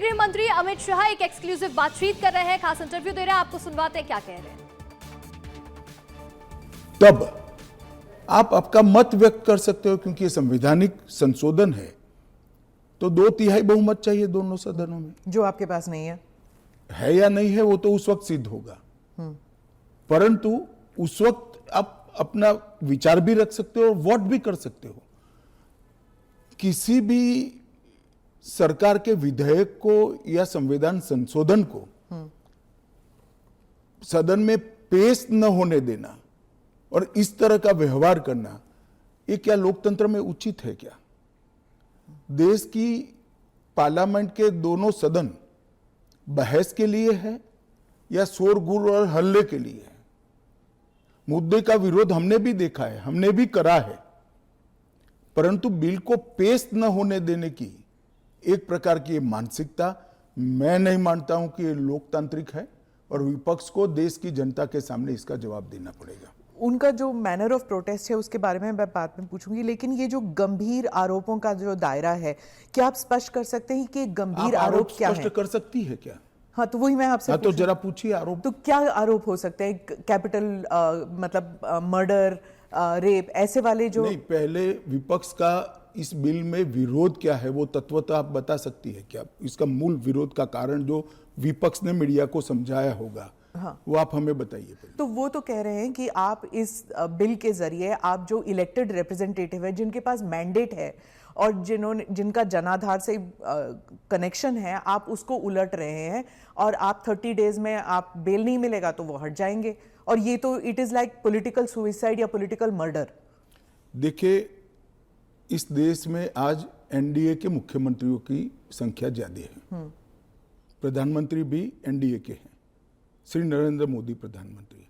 गृह मंत्री अमित शाह एक एक्सक्लूसिव बातचीत कर रहे हैं, खास इंटरव्यू दे रहे हैं। आपको सुनवाते हैं क्या कह रहे हैं। तब आप आपका मत व्यक्त कर सकते हो, क्योंकि ये संवैधानिक संशोधन है तो 2/3 बहुमत चाहिए दोनों सदनों में, जो आपके पास नहीं है या नहीं है वो तो उस वक्त सिद्ध होगा। परंतु उस वक्त आप अपना विचार भी रख सकते हो और वोट भी कर सकते हो। किसी भी सरकार के विधेयक को या संविधान संशोधन को सदन में पेश न होने देना और इस तरह का व्यवहार करना, ये क्या लोकतंत्र में उचित है क्या? देश की पार्लियामेंट के दोनों सदन बहस के लिए है या शोरगुल और हल्ले के लिए है? मुद्दे का विरोध हमने भी देखा है, हमने भी करा है, परंतु बिल को पेश न होने देने की एक प्रकार की मानसिकता मैं नहीं मानता हूं कि ये लोकतांत्रिक है और विपक्ष को देश की जनता के सामने इसका जवाब देना पड़ेगा। उनका जो मैनर ऑफ प्रोटेस्ट है उसके बारे में मैं बाद में पूछूंगी, लेकिन ये जो गंभीर आरोपों का जो दायरा है, क्या आप स्पष्ट कर सकते हैं कि गंभीर आरोप क्या है? स्पष्ट कर सकती है क्या? हाँ, तो वही मैं आपसे तो जरा पूछिए आरोप। तो क्या आरोप हो सकते हैं? कैपिटल मतलब मर्डर, रेप, ऐसे वाले जो नहीं, पहले विपक्ष का इस बिल में विरोध क्या है वो तत्वतः आप बता सकती है क्या? इसका मूल विरोध का कारण जो विपक्ष ने मीडिया को समझाया होगा, हाँ, वो आप हमें बताइए। तो वो तो कह रहे हैं कि आप इस बिल के जरिए आप जो इलेक्टेड रिप्रेजेंटेटिव है, जिनके पास मैंडेट है और जिनका जनाधार से कनेक्शन है, आप उसको उलट रहे हैं और आप 30 डेज में आप बेल नहीं मिलेगा तो वो हट जाएंगे। और ये तो it is like political suicide या पॉलिटिकल मर्डर। देखिए, इस देश में आज एनडीए के मुख्यमंत्रियों की संख्या ज्यादा है, प्रधानमंत्री भी एनडीए के हैं, श्री नरेंद्र मोदी प्रधानमंत्री।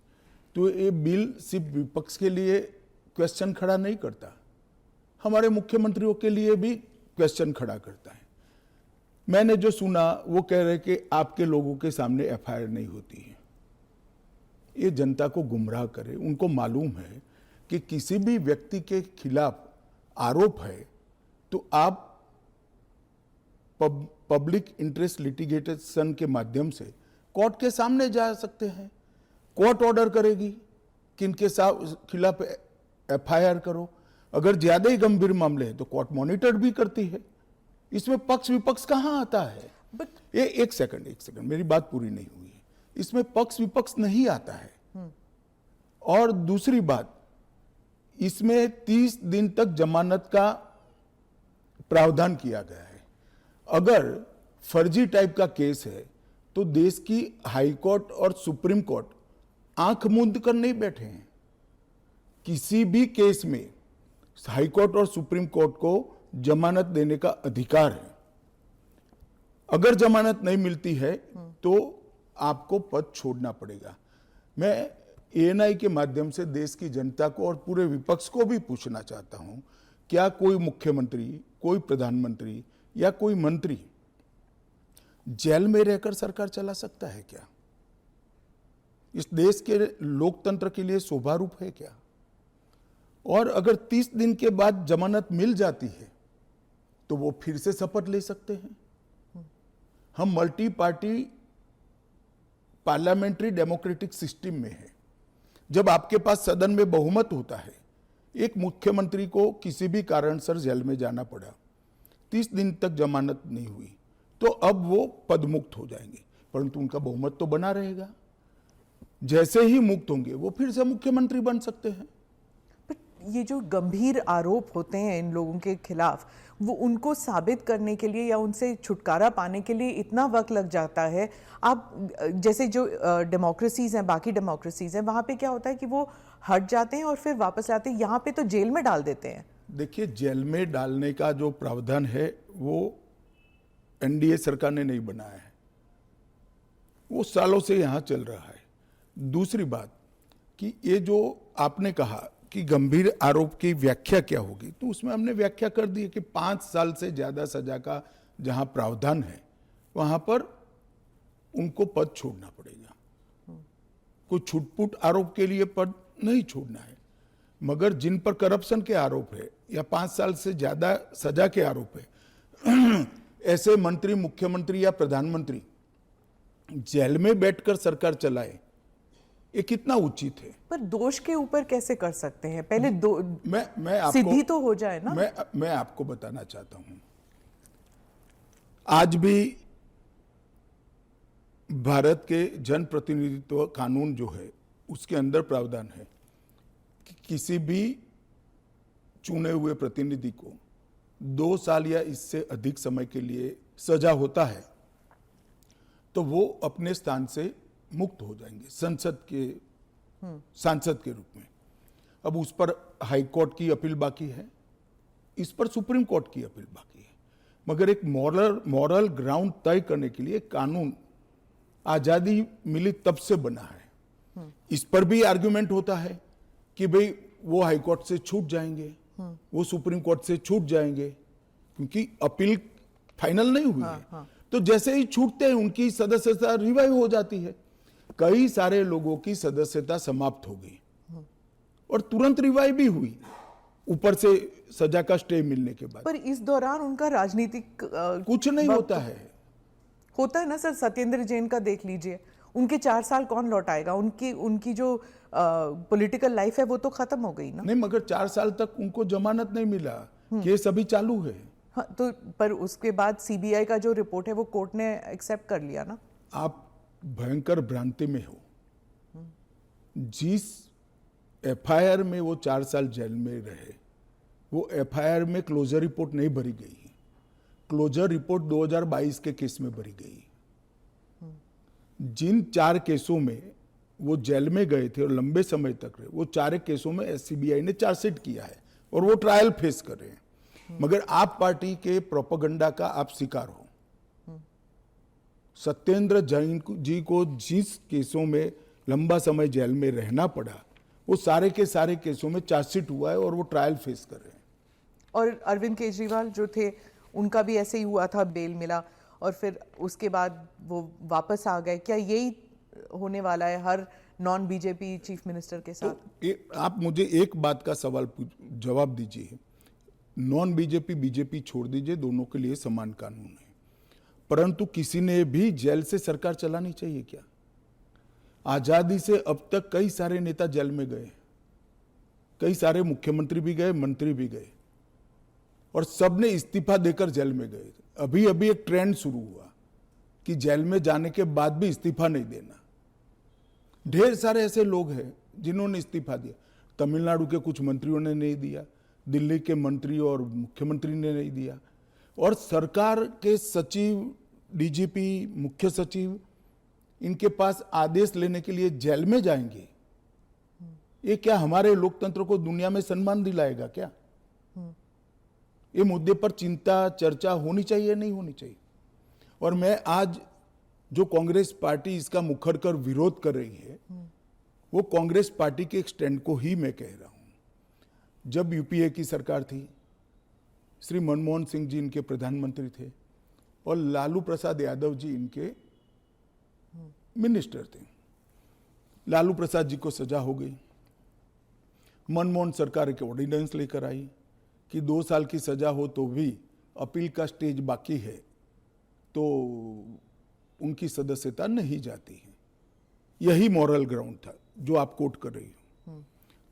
तो ये बिल सिर्फ विपक्ष के लिए क्वेश्चन खड़ा नहीं करता, हमारे मुख्यमंत्रियों के लिए भी क्वेश्चन खड़ा करता है। मैंने जो सुना वो कह रहे कि आपके लोगों के सामने एफआईआर नहीं होती है। ये जनता को गुमराह करे। उनको मालूम है कि किसी भी व्यक्ति के खिलाफ आरोप है तो आप पब्लिक इंटरेस्ट लिटिगेशन के माध्यम से कोर्ट के सामने जा सकते हैं। कोर्ट ऑर्डर करेगी कि इनके खिलाफ एफआईआर करो। अगर ज्यादा ही गंभीर मामले हैं तो कोर्ट मॉनिटर भी करती है। इसमें पक्ष विपक्ष कहां आता है? ये एक सेकंड, मेरी बात पूरी नहीं हुई है। इसमें पक्ष विपक्ष नहीं आता है। और दूसरी बात, इसमें 30 दिन तक जमानत का प्रावधान किया गया है। अगर फर्जी टाइप का केस है तो देश की हाई कोर्ट और सुप्रीम कोर्ट आंख मूंद कर नहीं बैठे हैं। किसी भी केस में हाई कोर्ट और सुप्रीम कोर्ट को जमानत देने का अधिकार है। अगर जमानत नहीं मिलती है तो आपको पद छोड़ना पड़ेगा। मैं एएनआई के माध्यम से देश की जनता को और पूरे विपक्ष को भी पूछना चाहता हूं, क्या कोई मुख्यमंत्री, कोई प्रधानमंत्री या कोई मंत्री जेल में रहकर सरकार चला सकता है क्या? इस देश के लोकतंत्र के लिए शोभारूप है क्या? और अगर 30 दिन के बाद जमानत मिल जाती है तो वो फिर से शपथ ले सकते हैं। हम multi party parliamentary democratic system में है। जब आपके पास सदन में बहुमत होता है, एक मुख्यमंत्री को किसी भी कारणसर जेल में जाना पड़ा, 30 दिन तक जमानत नहीं हुई, तो अब वो पद मुक्त हो जाएंगे, परंतु उनका बहुमत तो बना रहेगा। जैसे ही मुक्त होंगे वो फिर से मुख्यमंत्री बन सकते हैं। ये जो गंभीर आरोप होते हैं इन लोगों के खिलाफ, वो उनको साबित करने के लिए या उनसे छुटकारा पाने के लिए इतना वक्त लग जाता है। आप जैसे जो डेमोक्रेसीज हैं, बाकी डेमोक्रेसीज हैं, वहाँ पे क्या होता है कि वो हट जाते हैं और फिर वापस आते हैं। यहाँ पे तो जेल में डाल देते हैं। देखिए, जेल में डालने का जो प्रावधान है वो एनडीए सरकार ने नहीं बनाया है, वो सालों से यहाँ चल रहा है। दूसरी बात कि ये जो आपने कहा कि गंभीर आरोप की व्याख्या क्या होगी, तो उसमें हमने व्याख्या कर दी है कि 5 साल से ज्यादा सजा का जहां प्रावधान है वहां पर उनको पद छोड़ना पड़ेगा। कोई छुटपुट आरोप के लिए पद नहीं छोड़ना है, मगर जिन पर करप्शन के आरोप है या 5 साल से ज्यादा सजा के आरोप है, ऐसे मंत्री, मुख्यमंत्री या प्रधानमंत्री जेल में बैठकर सरकार चलाए, ये कितना उचित है? पर दोष के ऊपर कैसे कर सकते हैं? पहले मैं आपको सिद्धि तो हो जाए ना। मैं आपको बताना चाहता हूं, आज भी भारत के जन प्रतिनिधित्व कानून जो है उसके अंदर प्रावधान है कि किसी भी चुने हुए प्रतिनिधि को 2 साल या इससे अधिक समय के लिए सजा होता है तो वो अपने स्थान से मुक्त हो जाएंगे सांसद के रूप में। अब उस पर हाई कोर्ट की अपील बाकी है, इस पर सुप्रीम कोर्ट की अपील बाकी है, मगर एक मॉरल ग्राउंड तय करने के लिए कानून आजादी मिली तब से बना है। इस पर भी आर्गुमेंट होता है कि भाई वो हाई कोर्ट से छूट जाएंगे, वो सुप्रीम कोर्ट से छूट जाएंगे, क्योंकि अपील फाइनल नहीं हुई है। तो जैसे ही छूटते हैं उनकी सदस्यता रिवाइव हो जाती है। कई सारे लोगों की सदस्यता समाप्त हो गई और तुरंत रिवाइव भी हुई, ऊपर से सजा का स्टे मिलने के बाद। पर इस दौरान उनका राजनीतिक कुछ नहीं होता है ना सर। सत्येंद्र जैन का देख लीजिए, उनके 4 साल कौन लौटाएगा? उनकी जो पॉलिटिकल लाइफ है वो तो खत्म हो गई ना। नहीं, मगर 4 साल तक उनको जमानत नहीं मिला, केस अभी चालू है। हाँ, तो पर उसके बाद सीबीआई का जो रिपोर्ट है वो कोर्ट ने एक्सेप्ट कर लिया ना। आप भयंकर भ्रांति में हो। जिस एफआईआर में वो 4 साल जेल में रहे, वो एफआईआर में क्लोजर रिपोर्ट नहीं भरी गई है। क्लोजर रिपोर्ट 2022 के केस में भरी गई। जिन 4 केसों में वो जेल में गए थे और लंबे समय तक रहे, वो 4 केसों में सीबीआई ने चार्जशीट किया है और वो ट्रायल फेस कर रहे हैं। मगर आप पार्टी के प्रोपेगेंडा का आप शिकार हो। सत्येंद्र जैन जी को जिस केसों में लंबा समय जेल में रहना पड़ा, वो सारे के सारे केसों में चार्जशीट हुआ है और वो ट्रायल फेस कर रहे हैं। और अरविंद केजरीवाल जो थे उनका भी ऐसे ही हुआ था, बेल मिला और फिर उसके बाद वो वापस आ गए। क्या यही होने वाला है हर नॉन बीजेपी चीफ मिनिस्टर के साथ? तो आप मुझे एक बात का जवाब दीजिए। नॉन बीजेपी बीजेपी छोड़ दीजिए, दोनों के लिए समान कानून है, परंतु किसी ने भी जेल से सरकार चलानी चाहिए क्या? आजादी से अब तक कई सारे नेता जेल में गए, कई सारे मुख्यमंत्री भी गए, मंत्री भी गए, और सबने इस्तीफा देकर जेल में गए। अभी अभी एक ट्रेंड शुरू हुआ कि जेल में जाने के बाद भी इस्तीफा नहीं देना। ढेर सारे ऐसे लोग हैं जिन्होंने इस्तीफा दिया। तमिलनाडु के कुछ मंत्रियों ने नहीं दिया, दिल्ली के मंत्री और मुख्यमंत्री ने नहीं दिया, और सरकार के सचिव, डीजीपी, मुख्य सचिव इनके पास आदेश लेने के लिए जेल में जाएंगे। ये क्या हमारे लोकतंत्र को दुनिया में सम्मान दिलाएगा क्या? ये मुद्दे पर चिंता, चर्चा होनी चाहिए, नहीं होनी चाहिए। और मैं आज जो कांग्रेस पार्टी इसका मुखर कर विरोध कर रही है, वो कांग्रेस पार्टी के एक स्टैंड को ही मैं कह रहा हूं। जब यूपीए की सरकार थी, श्री मनमोहन सिंह जी इनके प्रधानमंत्री थे और लालू प्रसाद यादव जी इनके मिनिस्टर थे। लालू प्रसाद जी को सजा हो गई। मनमोहन सरकार एक ऑर्डिनेंस लेकर आई कि 2 साल की सजा हो तो भी अपील का स्टेज बाकी है तो उनकी सदस्यता नहीं जाती है। यही मॉरल ग्राउंड था जो आप कोट कर रही हो।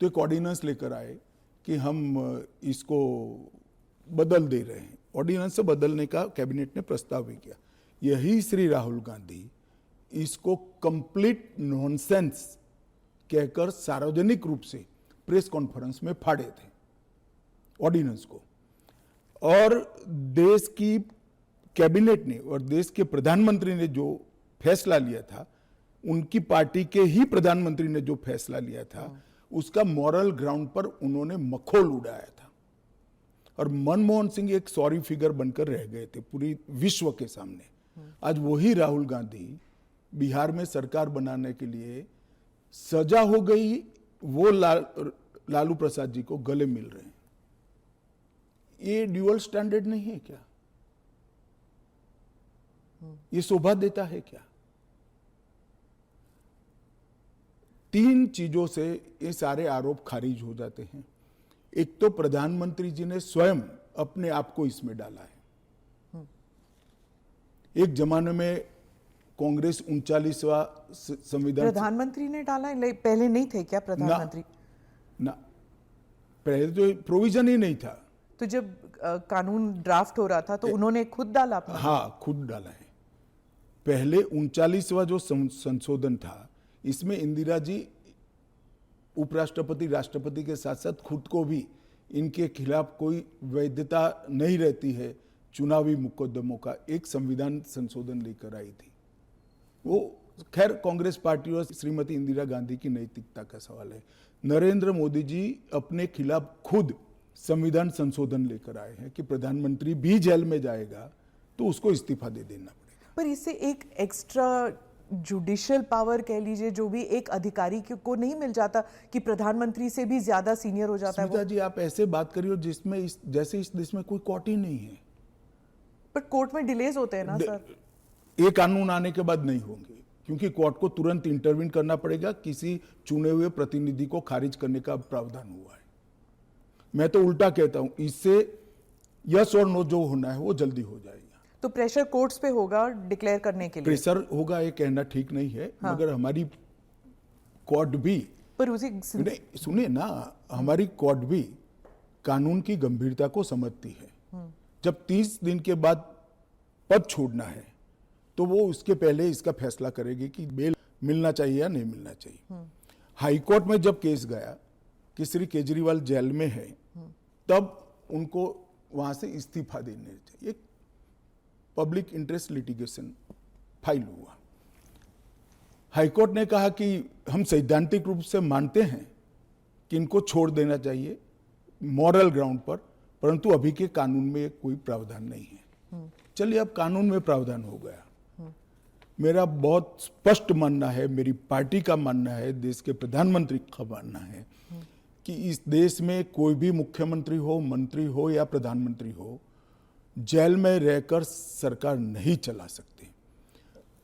तो एक ऑर्डिनेंस लेकर आए कि हम इसको बदल दे रहे हैं। ऑर्डिनेंस से बदलने का कैबिनेट ने प्रस्ताव भी किया। यही श्री राहुल गांधी इसको कंप्लीट नॉनसेंस कहकर सार्वजनिक रूप से प्रेस कॉन्फ्रेंस में फाड़े थे ऑर्डिनेंस को। और देश की कैबिनेट ने और देश के प्रधानमंत्री ने जो फैसला लिया था, उनकी पार्टी के ही प्रधानमंत्री ने जो फैसला लिया था, उसका मॉरल ग्राउंड पर उन्होंने मखौल उड़ाया था। और मनमोहन सिंह एक सॉरी फिगर बनकर रह गए थे पूरी विश्व के सामने। आज वही राहुल गांधी बिहार में सरकार बनाने के लिए सजा हो गई, वो लालू प्रसाद जी को गले मिल रहे हैं। ये ड्यूअल स्टैंडर्ड नहीं है क्या? ये शोभा देता है क्या? 3 चीजों से ये सारे आरोप खारिज हो जाते हैं। एक तो प्रधानमंत्री जी ने स्वयं अपने आप को इसमें डाला है। एक जमाने में कांग्रेस 39वां संविधान प्रधानमंत्री ने डाला है, पहले नहीं थे क्या प्रधानमंत्री? ना, पहले तो प्रोविजन ही नहीं था। तो जब कानून ड्राफ्ट हो रहा था तो उन्होंने खुद डाला अपना? हाँ, खुद डाला है। पहले 39वां जो संशोधन था, इसमें इंदिरा जी उपराष्ट्रपति राष्ट्रपति के साथ साथ खुद को भी इनके खिलाफ कोई वैधता नहीं रहती है चुनावी मुकदमों का एक संविधान संशोधन लेकर आई थी। वो खैर कांग्रेस पार्टी और श्रीमती इंदिरा गांधी की नैतिकता का सवाल है। नरेंद्र मोदी जी अपने खिलाफ खुद संविधान संशोधन लेकर आए हैं कि प्रधानमंत्री भी जेल में जाएगा तो उसको इस्तीफा दे देना पड़ेगा। पर इससे एक एक्स्ट्रा जुडिशियल पावर कह लीजिए जो भी एक अधिकारी को नहीं मिल जाता कि प्रधानमंत्री से भी ज्यादा सीनियर हो जाता है वो? स्मिता जी, आप ऐसे बात करिए जिसमें जैसे इस देश में कोई कोर्ट ही नहीं है। पर कोर्ट में डिलेज होते हैं ना सर? ये कानून आने के बाद नहीं होंगे, क्योंकि कोर्ट को तुरंत इंटरवीन करना पड़ेगा। किसी चुने हुए प्रतिनिधि को खारिज करने का प्रावधान हुआ है। मैं तो उल्टा कहता हूं, इससे यस और नो जो होना है वो जल्दी हो जाएगा। तो प्रेशर कोर्ट्स पे होगा डिक्लेयर करने के लिए? प्रेशर होगा ये कहना ठीक नहीं है। हाँ। मगर हमारी कोर्ट भी, पर उसी नहीं सुनिए ना, हमारी कोर्ट भी कानून की गंभीरता को समझती है। जब 30 दिन के बाद पद छोड़ना है तो वो उसके पहले इसका फैसला करेगी कि बेल मिलना चाहिए या नहीं मिलना चाहिए। हाईकोर्ट में जब केस गया कि श्री केजरीवाल जेल में है, तब उनको वहां से इस्तीफा देने चाहिए। पब्लिक इंटरेस्ट लिटिगेशन फाइल हुआ। हाईकोर्ट ने कहा कि हम सैद्धांतिक रूप से मानते हैं कि इनको छोड़ देना चाहिए मॉरल ग्राउंड पर, परंतु अभी के कानून में कोई प्रावधान नहीं है। चलिए, अब कानून में प्रावधान हो गया। मेरा बहुत स्पष्ट मानना है, मेरी पार्टी का मानना है, देश के प्रधानमंत्री का मानना है कि इस देश में कोई भी मुख्यमंत्री हो, मंत्री हो या प्रधानमंत्री हो, जेल में रहकर सरकार नहीं चला सकते।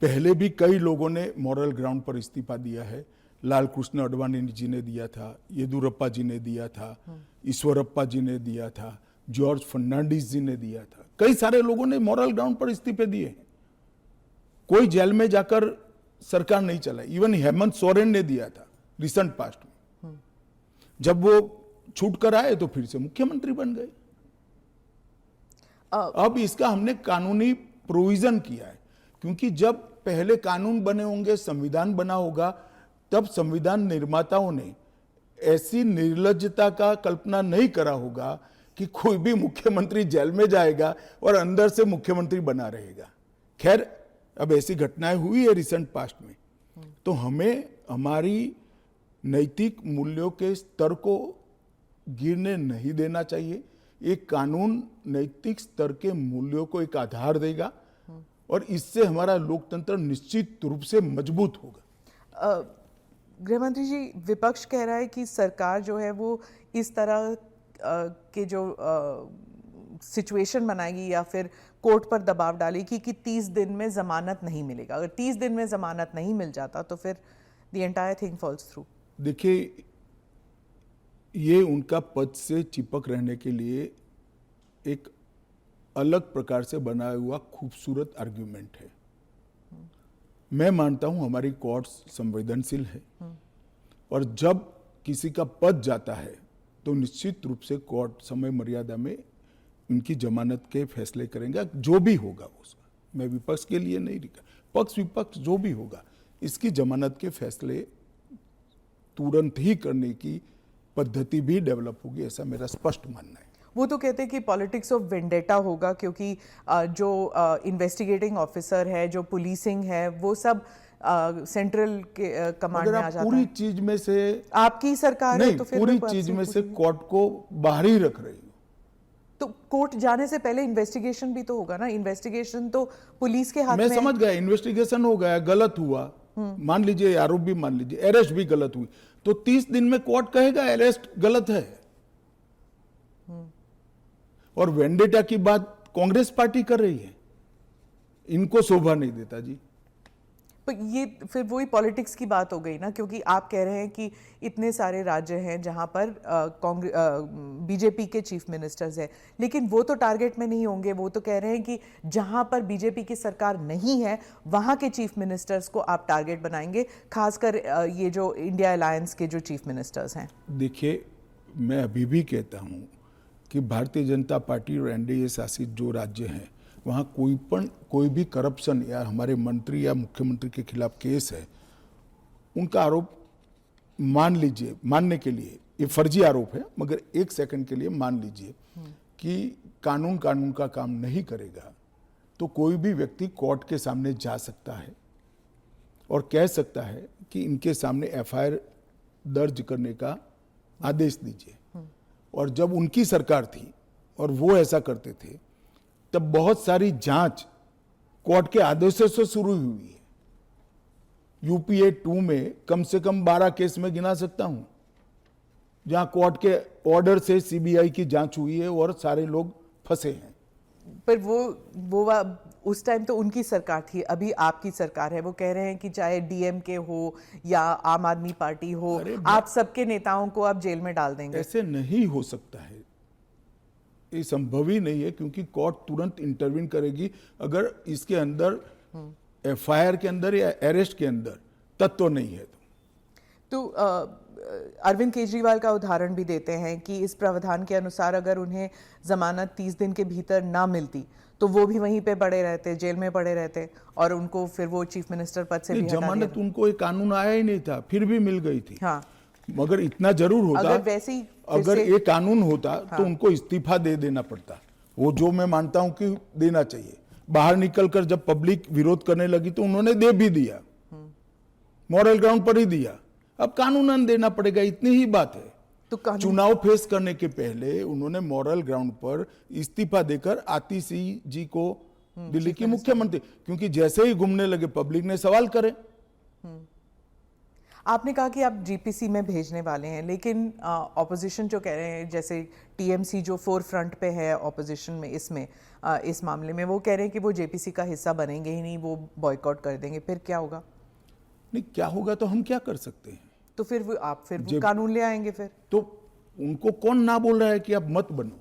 पहले भी कई लोगों ने मॉरल ग्राउंड पर इस्तीफा दिया है। लाल कृष्ण अडवाणी जी ने दिया था, येदुरप्पा जी ने दिया था, ईश्वरप्पा जी ने दिया था, जॉर्ज फर्नांडिस जी ने दिया था। कई सारे लोगों ने मॉरल ग्राउंड पर इस्तीफे दिए। कोई जेल में जाकर सरकार नहीं चलाई। इवन हेमंत सोरेन ने दिया था रिसेंट पास्ट में। जब वो छूट कर आए तो फिर से मुख्यमंत्री बन गए। अब इसका हमने कानूनी प्रोविजन किया है, क्योंकि जब पहले कानून बने होंगे, संविधान बना होगा, तब संविधान निर्माताओं ने ऐसी निर्लज्जता का कल्पना नहीं करा होगा कि कोई भी मुख्यमंत्री जेल में जाएगा और अंदर से मुख्यमंत्री बना रहेगा। खैर, अब ऐसी घटनाएं हुई है रिसेंट पास्ट में, तो हमें हमारी नैतिक मूल्यों के स्तर को गिरने नहीं देना चाहिए। एक कानून नैतिक स्तर के मूल्यों को एक आधार देगा और इससे हमारा लोकतंत्र निश्चित रूप से मजबूत होगा। गृहमंत्री जी, विपक्ष कह रहा है कि सरकार जो है वो इस तरह के जो सिचुएशन बनाएगी या फिर कोर्ट पर दबाव डालेगी कि 30 दिन में जमानत नहीं मिलेगा। अगर 30 दिन में जमानत नहीं मिल जाता तो फिर the entire thing falls through. देखिए, ये उनका पद से चिपक रहने के लिए एक अलग प्रकार से बनाया हुआ खूबसूरत आर्ग्यूमेंट है। मैं मानता हूं हमारी कोर्ट्स संवेदनशील है और जब किसी का पद जाता है तो निश्चित रूप से कोर्ट समय मर्यादा में उनकी जमानत के फैसले करेंगे, जो भी होगा उसका। मैं विपक्ष के लिए नहीं लिखा, पक्ष विपक्ष जो भी होगा, इसकी जमानत के फैसले तुरंत ही करने की पद्धति भी डेवलप होगी, ऐसा मेरा स्पष्ट मानना है। वो तो कहते हैं कि पॉलिटिक्स ऑफ वेंडेटा होगा, क्योंकि जो इन्वेस्टिगेटिंग ऑफिसर है, जो पुलिसिंग है, वो सब सेंट्रल के कमांड में आ जाता है। पूरी चीज में से आपकी सरकार नहीं, है तो फिर पूरी चीज में से कोर्ट को बाहर ही रख रही हो। तो कोर्ट जाने से पहले इन्वेस्टिगेशन भी तो होगा ना। इन्वेस्टिगेशन तो पुलिस के हाथ में। मैं समझ गया, इन्वेस्टिगेशन हो गया, गलत हुआ, मान लीजिए आरोप भी मान लीजिए, अरेस्ट भी गलत हुई, तो 30 दिन में कोर्ट कहेगा अरेस्ट गलत है। और वेंडेटा की बात कांग्रेस पार्टी कर रही है, इनको शोभा नहीं देता जी। पर ये फिर वही पॉलिटिक्स की बात हो गई ना, क्योंकि आप कह रहे हैं कि इतने सारे राज्य हैं जहां पर बीजेपी के चीफ मिनिस्टर्स हैं, लेकिन वो तो टारगेट में नहीं होंगे। वो तो कह रहे हैं कि जहां पर बीजेपी की सरकार नहीं है वहां के चीफ मिनिस्टर्स को आप टारगेट बनाएंगे, खासकर ये जो इंडिया अलायंस के जो चीफ मिनिस्टर्स हैं। देखिए, मैं अभी भी कहता हूं कि भारतीय जनता पार्टी और एनडीए शासित जो राज्य हैं वहाँ कोई भी करप्शन या हमारे मंत्री या मुख्यमंत्री के खिलाफ केस है, उनका आरोप मान लीजिए, मानने के लिए ये फर्जी आरोप है, मगर एक सेकंड के लिए मान लीजिए कि कानून का काम नहीं करेगा तो कोई भी व्यक्ति कोर्ट के सामने जा सकता है और कह सकता है कि इनके सामने एफआईआर दर्ज करने का आदेश दीजिए। और जब उनकी सरकार थी और वो ऐसा करते थे तब बहुत सारी जांच कोर्ट के आदेशों से शुरू हुई है। यूपीए 2 में कम से कम 12 केस में गिना सकता हूं जहां कोर्ट के ऑर्डर से सीबीआई की जांच हुई है और सारे लोग फंसे हैं। पर वो उस टाइम तो उनकी सरकार थी, अभी आपकी सरकार है। वो कह रहे हैं कि चाहे डीएमके हो या आम आदमी पार्टी हो, आप सबके नेताओं को आप जेल में डाल देंगे। ऐसे नहीं हो सकता है, ये संभव ही नहीं है, क्योंकि कोर्ट तुरंत इंटरवीन करेगी अगर इसके अंदर एफआईआर के अंदर या अरेस्ट के अंदर तत्व नहीं है तो अरविंद केजरीवाल का उदाहरण भी देते हैं कि इस प्रावधान के अनुसार अगर उन्हें जमानत 30 दिन के भीतर ना मिलती तो वो भी वहीं पे पड़े रहते, जेल में पड़े रहते, और उनको फिर वो चीफ मिनिस्टर पद से भी हटा दिया। जमानत उनको एक कानून आया ही नहीं था, फिर भी मिल गई थी। हाँ, मगर इतना जरूर होता, अगर वैसे ही अगर ये कानून होता तो उनको इस्तीफा दे देना पड़ता, वो जो मैं मानता हूं कि देना चाहिए। बाहर निकलकर जब पब्लिक विरोध करने लगी तो उन्होंने दे भी दिया, मॉरल ग्राउंड पर ही दिया। अब कानूनन देना पड़ेगा, इतनी ही बात है। तो चुनाव फेस करने के पहले उन्होंने मॉरल ग्राउंड पर इस्तीफा देकर आतिशी जी को दिल्ली की मुख्यमंत्री, क्योंकि जैसे ही घूमने लगे पब्लिक ने सवाल करे। आपने कहा कि आप जीपीसी में भेजने वाले हैं, लेकिन ऑपोजिशन जो कह रहे हैं, जैसे टीएमसी जो फोर फ्रंट पे है ऑपोजिशन में, इसमें इस मामले में वो कह रहे हैं कि वो जेपीसी का हिस्सा बनेंगे ही नहीं, वो बॉयकॉट कर देंगे। फिर क्या होगा? नहीं, क्या होगा तो हम क्या कर सकते हैं? तो फिर आप कानून ले आएंगे फिर? तो उनको कौन ना बोल रहा है कि आप मत बनो,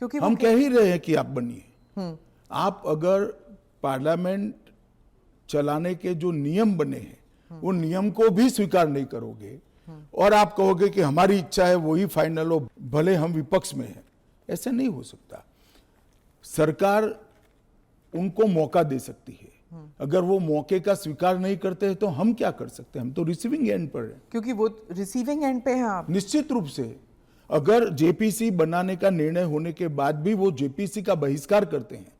क्योंकि हम कह ही रहे हैं कि आप बनिए। आप अगर पार्लियामेंट चलाने के जो नियम बने हैं वो नियम को भी स्वीकार नहीं करोगे और आप कहोगे कि हमारी इच्छा है वही फाइनल हो, भले हम विपक्ष में हैं, ऐसे नहीं हो सकता। सरकार उनको मौका दे सकती है, अगर वो मौके का स्वीकार नहीं करते हैं तो हम क्या कर सकते हैं? हम तो रिसीविंग एंड पर हैं। क्योंकि वो रिसीविंग एंड पे हैं आप। निश्चित रूप से अगर जेपीसी बनाने का निर्णय होने के बाद भी वो जेपीसी का बहिष्कार करते हैं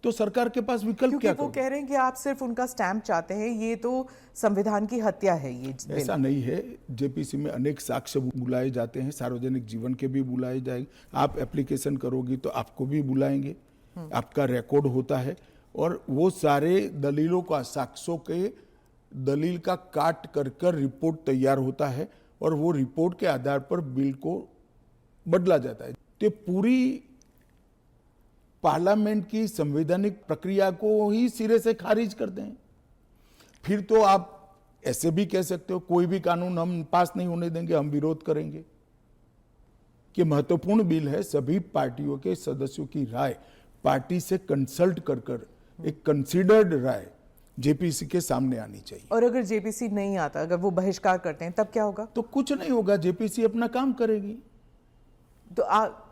तो सरकार के पास विकल्प क्या? वो कह रहे हैं कि आप सिर्फ उनका स्टैंप चाहते हैं, ये तो संविधान की हत्या है। ये ऐसा नहीं है। जेपीसी में अनेक साक्ष्य बुलाए जाते हैं, सार्वजनिक जीवन के भी बुलाए जाएंगे। आप एप्लीकेशन करोगी तो आपको भी बुलाएंगे, आपका रिकॉर्ड होता है और वो सारे दलीलों का, साक्ष्यों के दलील का काट कर रिपोर्ट तैयार होता है और वो रिपोर्ट के आधार पर बिल को बदला जाता है। तो पूरी पार्लियामेंट की संवैधानिक प्रक्रिया को ही सिरे से खारिज करते हैं। फिर तो आप ऐसे भी कह सकते हो कोई भी कानून हम पास नहीं होने देंगे, हम विरोध करेंगे। कि महत्वपूर्ण बिल है, सभी पार्टियों के सदस्यों की राय पार्टी से कंसल्ट कर एक कंसीडर्ड राय जेपीसी के सामने आनी चाहिए। और अगर जेपीसी नहीं आता, अगर वो बहिष्कार करते हैं, तब क्या होगा? तो कुछ नहीं होगा, जेपीसी अपना काम करेगी। तो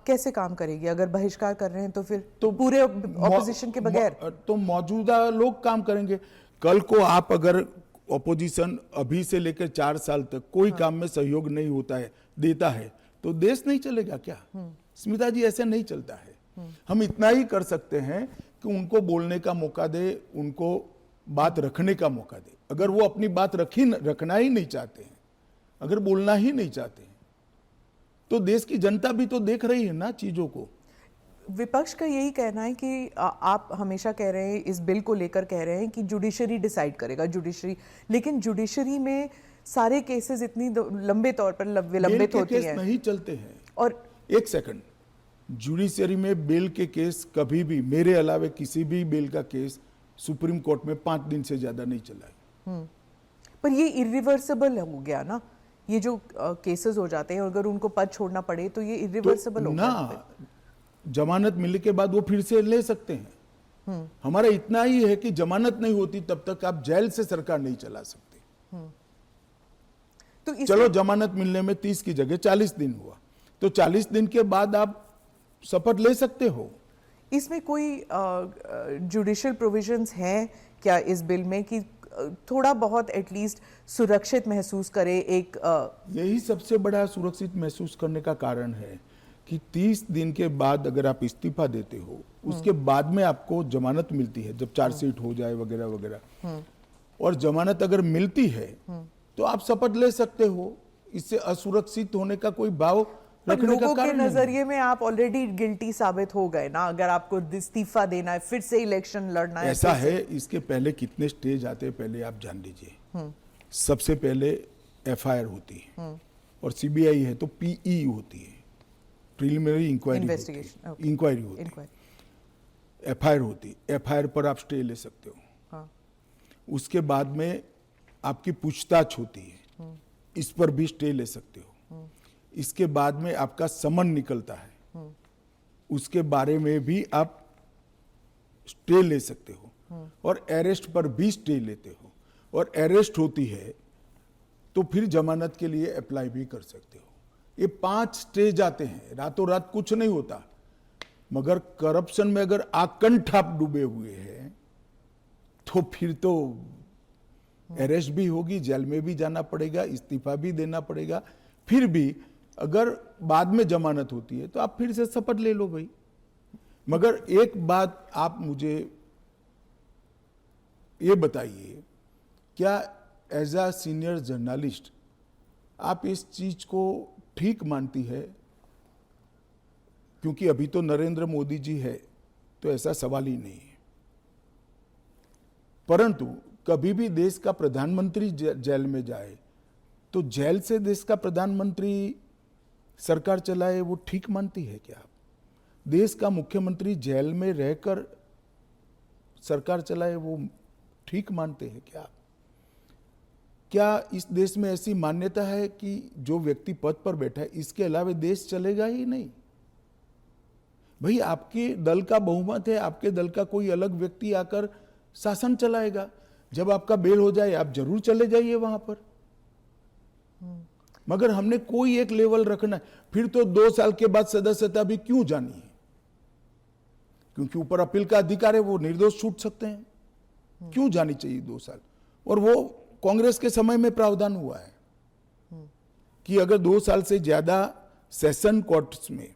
कैसे काम करेगी? अगर बहिष्कार कर रहे हैं तो फिर तो पूरे ऑपोजिशन के बगैर तो मौजूदा लोग काम करेंगे। कल को आप अगर ऑपोजिशन अभी से लेकर 4 साल तक कोई काम में सहयोग नहीं होता है, देता है, तो देश नहीं चलेगा क्या? स्मिता जी, ऐसे नहीं चलता है। हम इतना ही कर सकते हैं कि उनको बोलने का मौका दे, उनको बात रखने का मौका दे। अगर वो अपनी बात रखना ही नहीं चाहते हैं, अगर बोलना ही नहीं चाहते हैं, तो देश की जनता भी तो देख रही है ना चीजों को। विपक्ष का यही कहना है कि आप हमेशा कह रहे हैं, इस बिल को लेकर कह रहे हैं कि जुडिशरी डिसाइड करेगा, जुडिशरी, लेकिन जुडिशरी में सारे केसेस इतनी लंबे तौर पर विलंबित होती हैं, नहीं चलते हैं। और एक सेकंड, जुडिशरी में बेल के केस कभी भी, मेरे अलावे किसी भी बेल का केस सुप्रीम कोर्ट में 5 दिन से ज्यादा नहीं चला है। पर ये इरिवर्सिबल हो गया ना, ये जो केसेस हो जाते हैं, अगर उनको पद छोड़ना पड़े तो ये इरिवर्सिबल हो गया ना, जमानत मिलने के बाद वो फिर से ले सकते हैं। हमारा इतना ही है कि जमानत नहीं होती तब तक आप जेल से सरकार नहीं चला सकते। तो चलो जमानत मिलने में 30 की जगह 40 दिन हुआ, तो 40 दिन के बाद आप शपथ ले सकते हो। इसमें कोई जुडिशियल प्रोविजंस हैं क्या इस बिल में कि थोड़ा बहुत एटलीस्ट सुरक्षित महसूस करे एक यही सबसे बड़ा सुरक्षित महसूस करने का कारण है कि 30 दिन के बाद अगर आप इस्तीफा देते हो, उसके बाद में आपको जमानत मिलती है, जब चार्जशीट हो जाए वगैरह वगैरह, और जमानत अगर मिलती है तो आप शपथ ले सकते हो। इससे असुरक्षित होने का कोई भाव रखने का लोगों के कारण नहीं। नजरिए में आप ऑलरेडी गिल्टी साबित हो गए ना, अगर आपको इस्तीफा देना है, फिर से इलेक्शन लड़ना है। ऐसा है, इसके पहले कितने स्टेज आते हैं पहले आप जान लीजिए। सबसे पहले एफआईआर होती है, और सीबीआई है तो पीई होती है, प्रिलिमिनरी इंक्वायरी होती है, एफआईआर होती है। एफआईआर पर आप स्टे ले सकते हो। उसके बाद में आपकी पूछताछ होती है, इस पर भी स्टे ले सकते हो। इसके बाद में आपका समन निकलता है, उसके बारे में भी आप स्टे ले सकते हो, और अरेस्ट पर भी स्टे लेते हो, और अरेस्ट होती है तो फिर जमानत के लिए अप्लाई भी कर सकते हो। ये 5 स्टेज आते हैं, रातों रात कुछ नहीं होता। मगर करप्शन में अगर आकंठ आप डूबे हुए हैं तो फिर तो अरेस्ट भी होगी, जेल में भी जाना पड़ेगा, इस्तीफा भी देना पड़ेगा। फिर भी अगर बाद में जमानत होती है तो आप फिर से शपथ ले लो भाई। मगर एक बात आप मुझे ये बताइए, क्या एज अ सीनियर जर्नलिस्ट आप इस चीज को ठीक मानती है? क्योंकि अभी तो नरेंद्र मोदी जी है तो ऐसा सवाल ही नहीं है, परंतु कभी भी देश का प्रधानमंत्री जेल में जाए तो जेल से देश का प्रधानमंत्री सरकार चलाए, वो ठीक मानती है क्या? देश का मुख्यमंत्री जेल में रहकर सरकार चलाए, वो ठीक मानते हैं क्या? क्या इस देश में ऐसी मान्यता है कि जो व्यक्ति पद पर बैठा है इसके अलावा देश चलेगा ही नहीं? भाई, आपके दल का बहुमत है, आपके दल का कोई अलग व्यक्ति आकर शासन चलाएगा। जब आपका बेल हो जाए आप जरूर चले जाइए वहां पर। मगर हमने कोई एक लेवल रखना है। फिर तो 2 साल के बाद सदस्यता भी क्यों जानी है? क्योंकि ऊपर अपील का अधिकार है, वो निर्दोष छूट सकते हैं। क्यों जानी चाहिए 2 साल? और वो कांग्रेस के समय में प्रावधान हुआ है कि अगर 2 साल से ज्यादा सेशन कोर्ट्स में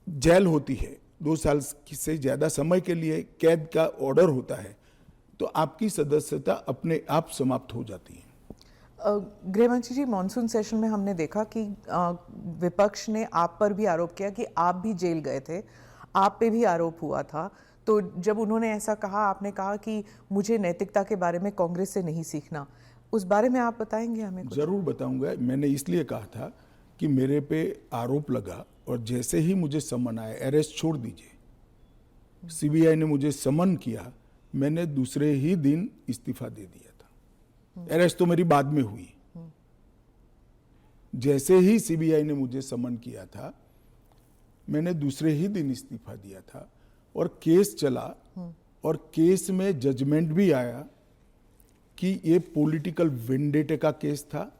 जेल होती है, 2 साल से ज्यादा समय के लिए कैद का ऑर्डर होता है, तो आपकी सदस्यता अपने आप समाप्त हो जाती है। गृहमंत्री जी, मॉनसून सेशन में हमने देखा कि विपक्ष ने आप पर भी आरोप किया कि आप भी जेल गए थे, आप पे भी आरोप हुआ था। तो जब उन्होंने ऐसा कहा, आपने कहा कि मुझे नैतिकता के बारे में कांग्रेस से नहीं सीखना, उस बारे में आप बताएंगे हमें कुछ? जरूर बताऊंगा। मैंने इसलिए कहा था कि मेरे पे आरोप लगा और जैसे ही मुझे समन आया, अरेस्ट छोड़ दीजिए, सीबीआई ने मुझे समन किया, मैंने दूसरे ही दिन इस्तीफा दे दिया था। अरेस्ट तो मेरी बाद में हुई। जैसे ही सीबीआई ने मुझे समन किया था, मैंने दूसरे ही दिन इस्तीफा दिया था, और केस चला, और केस में जजमेंट भी आया कि ये पॉलिटिकल वेंडेटे का केस था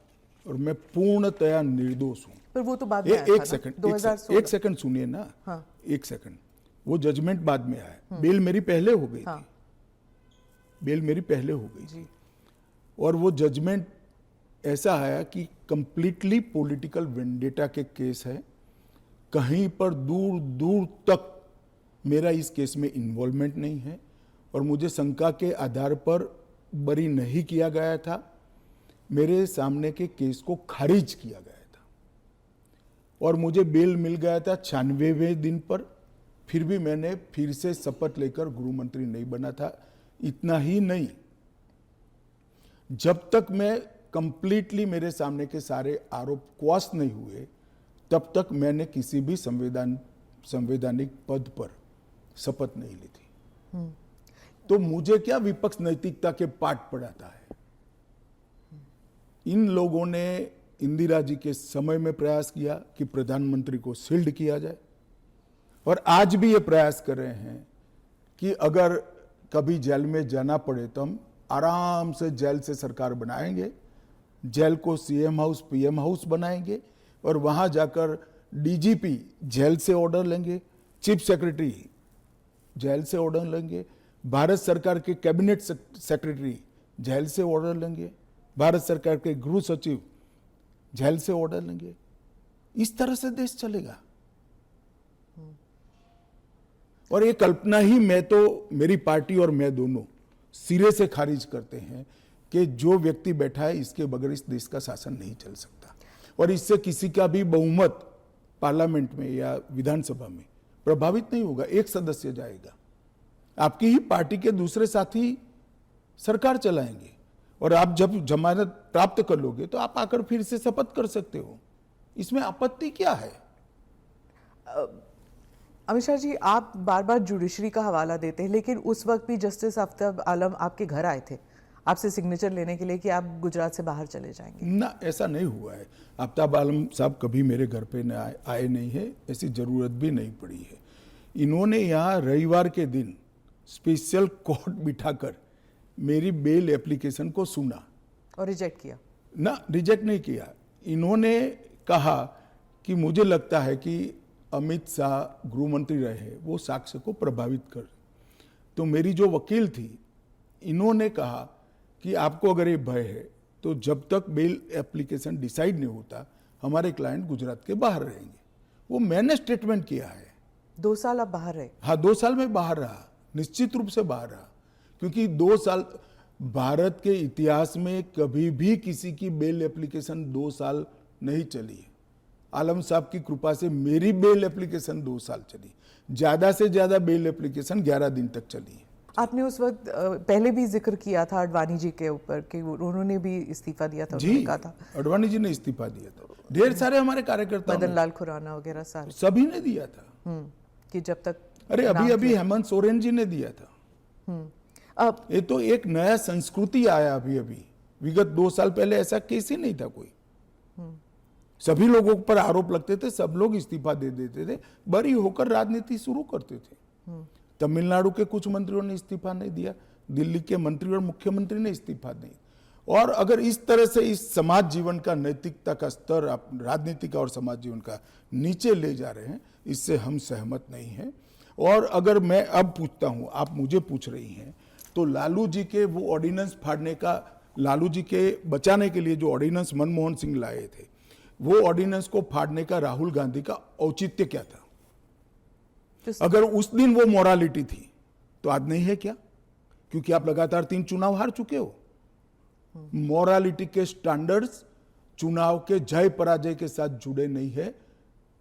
और मैं पूर्णतया निर्दोष हूं। पर वो तो बाद में आया था ना, 2016। एक सेकंड सुनिए ना। हाँ। एक सेकंड, वो जजमेंट बाद में आया। बेल मेरी पहले हो गई थी, बेल मेरी पहले हो गई थी, और वो जजमेंट ऐसा आया कि कंप्लीटली पॉलिटिकल वेंडेटा के केस है। कहीं पर दूर दूर तक मेरा इस केस में इन्वॉल्वमेंट नहीं है, और मुझे शंका के आधार पर बरी नहीं किया गया था। मेरे सामने के केस को खारिज किया गया था, और मुझे बेल मिल गया था 96वें दिन पर। फिर भी मैंने फिर से शपथ लेकर गृह मंत्री नहीं बना था। इतना ही नहीं, जब तक मैं कंप्लीटली मेरे सामने के सारे आरोप क्वाश नहीं हुए, तब तक मैंने किसी भी संवैधानिक पद पर शपथ नहीं ली थी। तो मुझे क्या विपक्ष नैतिकता के पाठ पढ़ाता है। इन लोगों ने इंदिरा जी के समय में प्रयास किया कि प्रधानमंत्री को शील्ड किया जाए, और आज भी ये प्रयास कर रहे हैं कि अगर कभी जेल में जाना पड़े तो हम आराम से जेल से सरकार बनाएंगे, जेल को सीएम हाउस पीएम हाउस बनाएंगे, और वहां जाकर डीजीपी जेल से ऑर्डर लेंगे, चीफ सेक्रेटरी जेल से ऑर्डर लेंगे, भारत सरकार के कैबिनेट सेक्रेटरी जेल से ऑर्डर लेंगे, भारत सरकार के गृह सचिव जेल से ऑर्डर लेंगे। इस तरह से देश चलेगा। और ये कल्पना ही मैं तो, मेरी पार्टी और मैं दोनों सिरे से खारिज करते हैं कि जो व्यक्ति बैठा है इसके बगैर इस देश का शासन नहीं चल सकता, और इससे किसी का भी बहुमत पार्लियामेंट में या विधानसभा में प्रभावित नहीं होगा। एक सदस्य जाएगा, आपकी ही पार्टी के दूसरे साथी सरकार चलाएंगे, और आप जब जमानत प्राप्त कर लोगे तो आप आकर फिर से शपथ कर सकते हो। इसमें आपत्ति क्या है? अमित शाह जी, आप बार बार जुडिशरी का हवाला देते हैं, लेकिन उस वक्त भी जस्टिस आफ्ताब आलम आपके घर आए थे आपसे सिग्नेचर लेने के लिए कि आप गुजरात से बाहर चले जाएंगे। ना, ऐसा नहीं हुआ है। आफ्ताब आलम साहब कभी मेरे घर पे न आए नहीं है, ऐसी जरूरत भी नहीं पड़ी है। इन्होंने यहाँ रविवार के दिन स्पेशल कोर्ट बिठाकर मेरी बेल एप्लीकेशन को सुना और रिजेक्ट किया। ना, रिजेक्ट नहीं किया। इन्होंने कहा कि मुझे लगता है कि अमित शाह गृह मंत्री रहे, वो साक्ष्य को प्रभावित कर। तो मेरी जो वकील थी, इन्होंने कहा कि आपको अगर ये भय है तो जब तक बेल एप्लीकेशन डिसाइड नहीं होता हमारे क्लाइंट गुजरात के बाहर रहेंगे। वो मैंने स्टेटमेंट किया है। 2 साल आप बाहर रहे? हाँ, 2 साल में बाहर रहा, निश्चित रूप से बाहर रहा, क्योंकि 2 साल भारत के इतिहास में कभी भी किसी की बेल एप्लीकेशन 2 साल नहीं चली है। आलम साहब की कृपा से मेरी बेल एप्लीकेशन 2 साल चली, ज्यादा से ज्यादा बेल एप्लीकेशन 11 दिन तक चली है। आपने उस वक्त पहले भी जिक्र किया था अडवाणी जी के ऊपर कि उन्होंने भी इस्तीफा दिया था। जी, कहा था अडवाणी जी ने इस्तीफा दिया था। ढेर सारे हमारे कार्यकर्ता, मदन लाल खुराना वगैरह सारे, सभी ने दिया था। कि जब तक, अरे अभी हेमंत सोरेन जी ने दिया था। ये तो एक नया संस्कृति आया अभी। विगत 2 साल पहले ऐसा केस ही नहीं था कोई। सभी लोगों पर आरोप लगते थे, सब लोग इस्तीफा दे देते थे, बरी होकर राजनीति शुरू करते थे। तमिलनाडु के कुछ मंत्रियों ने इस्तीफा नहीं दिया, दिल्ली के मंत्री और मुख्यमंत्री ने इस्तीफा नहीं। और अगर इस तरह से इस समाज जीवन का, नैतिकता का स्तर आप राजनीति का और समाज जीवन का नीचे ले जा रहे हैं, इससे हम सहमत नहीं हैं। और अगर मैं अब पूछता हूं, आप मुझे पूछ रही हैं, तो लालू जी के वो ऑर्डिनेंस फाड़ने का, लालू जी के बचाने के लिए जो ऑर्डिनेंस मनमोहन सिंह लाए थे, वो ऑर्डिनेंस को फाड़ने का राहुल गांधी का औचित्य क्या था? अगर उस दिन वो मोरालिटी थी तो आज नहीं है क्या? क्योंकि आप लगातार 3 चुनाव हार चुके हो। मोरालिटी के स्टैंडर्ड्स चुनाव के जय पराजय के साथ जुड़े नहीं है।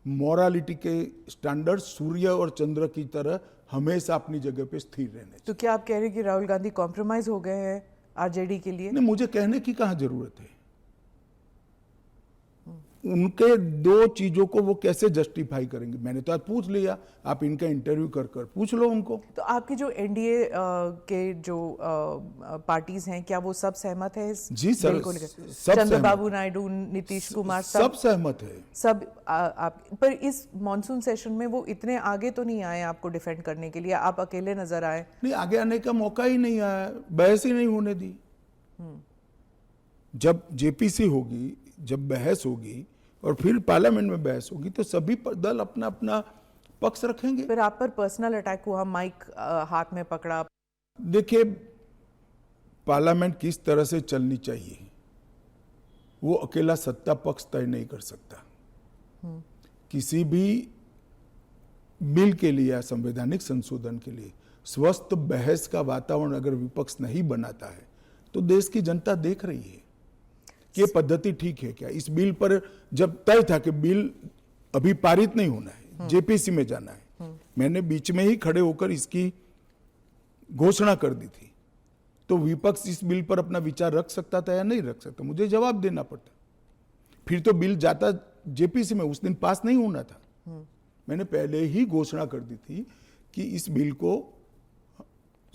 मोरालिटी के स्टैंडर्ड्स सूर्य और चंद्र की तरह हमेशा अपनी जगह पे स्थिर रहने। तो क्या आप कह रहे हैं कि राहुल गांधी कॉम्प्रोमाइज हो गए हैं आरजेडी के लिए? नहीं, मुझे कहने की कहां जरूरत है। उनके 2 चीजों को वो कैसे जस्टिफाई करेंगे? मैंने तो आज पूछ लिया, आप इनका इंटरव्यू कर पूछ लो उनको। तो आपकी जो एनडीए के जो पार्टीज हैं, क्या वो सब सहमत है इस जी सर, बिल को लेकर? सब चंद्रबाबू नायडू, नीतीश कुमार, सब सहमत है। सब आप पर इस मॉनसून सेशन में वो इतने आगे तो नहीं आए आपको डिफेंड करने के लिए, आप अकेले नजर आए। नहीं, आगे आने का मौका ही नहीं आया, बहस ही नहीं होने दी। जब जेपीसी होगी, जब बहस होगी और फिर पार्लियामेंट में बहस होगी तो सभी दल अपना अपना पक्ष रखेंगे। फिर आप पर पर्सनल अटैक हुआ, माइक हाथ में पकड़ा। देखिए, पार्लियामेंट किस तरह से चलनी चाहिए वो अकेला सत्ता पक्ष तय नहीं कर सकता। किसी भी बिल के लिए या संवैधानिक संशोधन के लिए स्वस्थ बहस का वातावरण अगर विपक्ष नहीं बनाता है तो देश की जनता देख रही है कि पद्धति ठीक है क्या। इस बिल पर जब तय था कि बिल अभी पारित नहीं होना है, जेपीसी में जाना है, मैंने बीच में ही खड़े होकर इसकी घोषणा कर दी थी, तो विपक्ष इस बिल पर अपना विचार रख सकता था या नहीं रख सकता, मुझे जवाब देना पड़ता। फिर तो बिल जाता जेपीसी में, उस दिन पास नहीं होना था। मैंने पहले ही घोषणा कर दी थी कि इस बिल को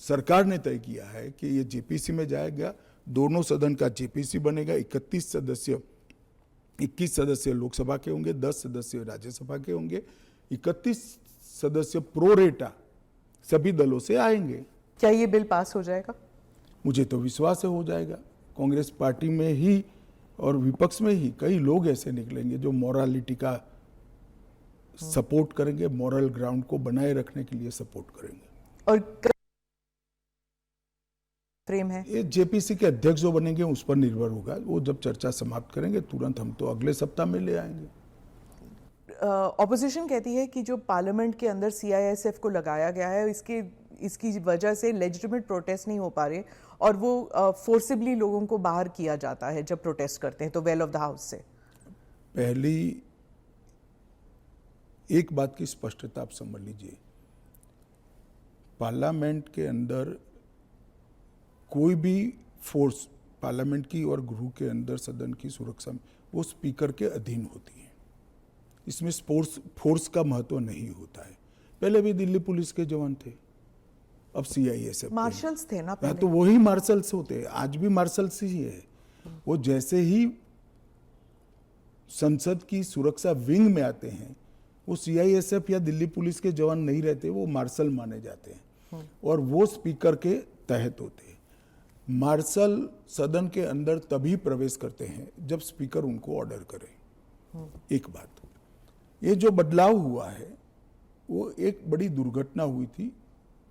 सरकार ने तय किया है कि ये जेपीसी में जाएगा, दोनों सदन का जेपीसी बनेगा, 21 सदस्य लोकसभा के होंगे, 10 सदस्य राज्यसभा के होंगे, 31 सदस्य प्रोरेटा सभी दलों से आएंगे। क्या ये बिल पास हो जाएगा? मुझे तो विश्वास है हो जाएगा। कांग्रेस पार्टी में ही और विपक्ष में ही कई लोग ऐसे निकलेंगे जो मोरालिटी का सपोर्ट करेंगे, मॉरल ग्राउंड को बनाए रखने के लिए सपोर्ट करेंगे। और फ्रेम है ये जेपीसी के अध्यक्ष जो बनेंगे उस पर निर्भर होगा। वो जब चर्चा समाप्त करेंगे तुरंत हम तो अगले सप्ताह में ले आएंगे। ऑपोजिशन कहती है कि जो पार्लियामेंट के अंदर सीआईएसएफ को लगाया गया है इसकी वजह से लेजिटिमेट प्रोटेस्ट नहीं हो पा रहे और वो फोर्सिबली लोगों को बाहर किया जाता है जब प्रोटेस्ट करते हैं तो वेल ऑफ द हाउस से। पहली एक बात की स्पष्टता आप समझ लीजिए, पार्लियामेंट के अंदर कोई भी फोर्स पार्लियामेंट की और गृह के अंदर सदन की सुरक्षा में वो स्पीकर के अधीन होती है। इसमें फोर्स का महत्व नहीं होता है। पहले भी दिल्ली पुलिस के जवान थे, अब सीआईएसएफ मार्शल्स थे ना पहले। तो वही मार्शल्स होते हैं, आज भी मार्शल्स ही है। वो जैसे ही संसद की सुरक्षा विंग में आते हैं वो सीआईएसएफ या दिल्ली पुलिस के जवान नहीं रहते, वो मार्शल माने जाते हैं और वो स्पीकर के तहत होते हैं। मार्शल सदन के अंदर तभी प्रवेश करते हैं जब स्पीकर उनको ऑर्डर करे। एक बात, ये जो बदलाव हुआ है वो एक बड़ी दुर्घटना हुई थी।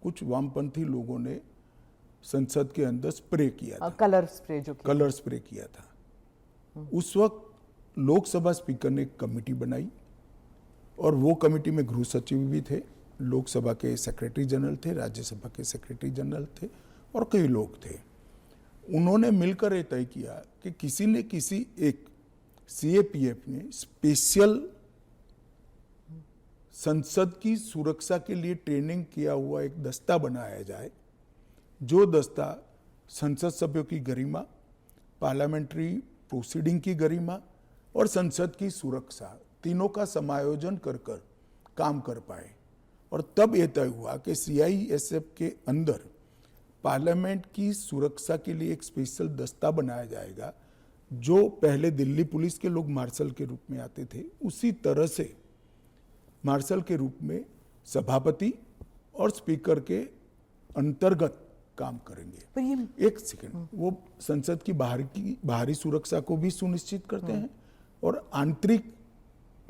कुछ वामपंथी लोगों ने संसद के अंदर स्प्रे किया था, कलर स्प्रे किया था। उस वक्त लोकसभा स्पीकर ने एक कमेटी बनाई और वो कमेटी में गृह सचिव भी थे, लोकसभा के सेक्रेटरी जनरल थे, राज्यसभा के सेक्रेटरी जनरल थे और कई लोग थे। उन्होंने मिलकर ये तय किया कि किसी ने किसी एक सीएपीएफ ने स्पेशल संसद की सुरक्षा के लिए ट्रेनिंग किया हुआ एक दस्ता बनाया जाए, जो दस्ता संसद सभ्यों की गरिमा, पार्लियामेंट्री प्रोसीडिंग की गरिमा और संसद की सुरक्षा तीनों का समायोजन कर काम कर पाए। और तब यह तय हुआ कि सीआईएसएफ के अंदर पार्लियामेंट की सुरक्षा के लिए एक स्पेशल दस्ता बनाया जाएगा। जो पहले दिल्ली पुलिस के लोग मार्शल के रूप में आते थे, उसी तरह से मार्शल के रूप में सभापति और स्पीकर के अंतर्गत काम करेंगे। पर ये एक सेकंड, वो संसद की बाहरी सुरक्षा को भी सुनिश्चित करते हैं और आंतरिक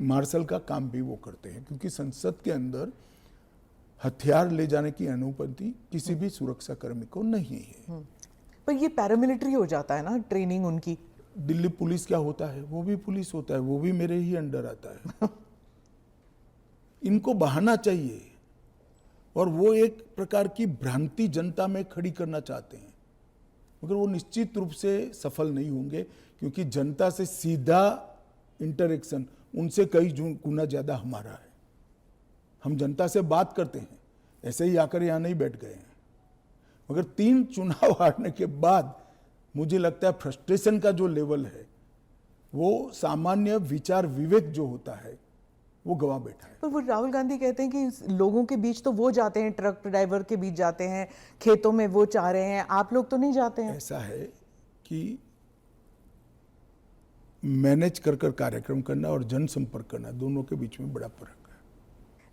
मार्शल का काम भी वो करते हैं, क्योंकि संसद के अंदर हथियार ले जाने की अनुमति किसी भी सुरक्षा कर्मी को नहीं है। पर ये पैरामिलिट्री हो जाता है ना ट्रेनिंग उनकी। दिल्ली पुलिस क्या होता है, वो भी पुलिस होता है, वो भी मेरे ही अंडर आता है। इनको बहाना चाहिए और वो एक प्रकार की भ्रांति जनता में खड़ी करना चाहते हैं, मगर वो निश्चित रूप से सफल नहीं होंगे, क्योंकि जनता से सीधा इंटरेक्शन उनसे कई गुना ज्यादा हमारा है। हम जनता से बात करते हैं, ऐसे ही आकर यहां नहीं बैठ गए हैं। मगर 3 चुनाव हारने के बाद मुझे लगता है फ्रस्ट्रेशन का जो लेवल है, वो सामान्य विचार विवेक जो होता है वो गवा बैठा है। पर वो राहुल गांधी कहते हैं कि लोगों के बीच तो वो जाते हैं, ट्रक ड्राइवर के बीच जाते हैं, खेतों में वो चाह रहे हैं, आप लोग तो नहीं जाते हैं। ऐसा है कि मैनेज कर कार्यक्रम करना और जनसंपर्क करना, दोनों के बीच में बड़ा फर्क है।